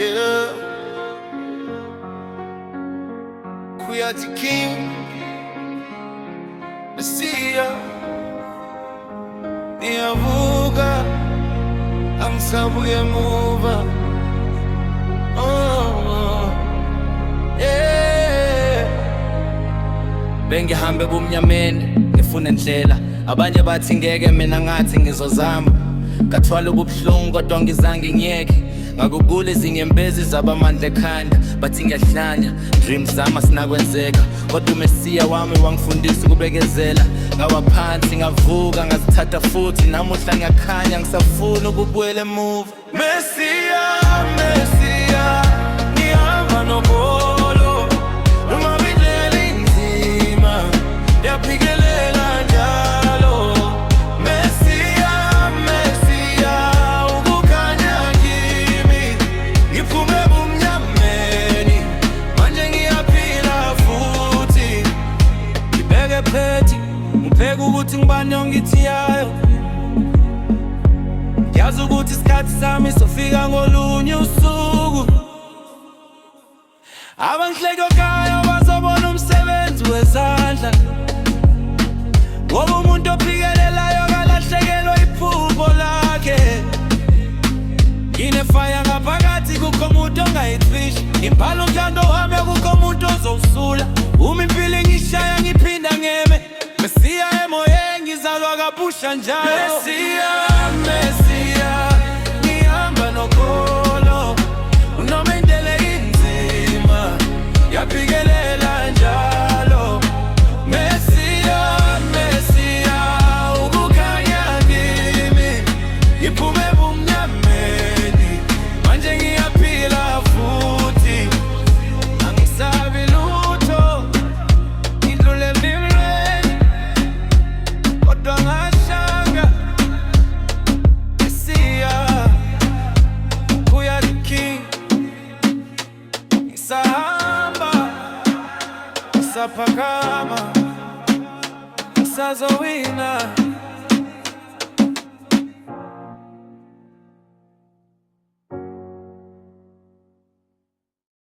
Yeah, Kuyati King, Messiah, niyavuka angisabuye muva. Bengihambe bumnyameni ngifuna indlela, abanye bathi ngeke mina ngathi ngizozama. Ngathwala ubuhlungu kodwa ngizange ngiyeke, ngakugula izinyembezi zabamandla ekhanda. Bathi ngiyahlanya, dreams zami sinakwenzeka, kodwa uMesiya wami wangifundisa ukubekezela. Ngawa phansi ngavuka ngazithatha futhi, namuhla ngiyakhanya ngisafuna ukubuyela emuva. Mesiya, Mesiya, ngihamba nobolo, noma indlela inzima yaphikelela njalo. Mesiya, Mesiya, ukukhanya kimi, ngiphume ebumnyameni, manje ngiyaphila futhi. Ngibeke phethi, ngibheke ukuthi ngibani ongithiyayo. Yazi ukuthi isikhathi sami sofika ngolunye usuku. Abangihlekayo bazobona umsebenzi wezandla, ngoba umuntu ophikelelayo kalahlekelwa iphupho lakhe. Nginefaya ngaphakathi, kukho umuntu ongayitfishi. Impala umthando wami kukho umuntu ozowusula. Uma impilo ngishaya ngiphinda ngeme, Mesiya emoyeni ngizalwa kabusha njalo. Mesiya, Mesiya, ngihamba nokolo, noma indlela inzima yaphikelela njalo. Mesiya, Mesiya, ukukhanya kimi, ngiphume ebumnyameni, manje ngiyaphila futhi. Angisabi lutho, ngidlule emlilweni, kodwa ngashanga. Mesiya, Kuyati King, ngisahamba, ngisaphakama, ngisazowina.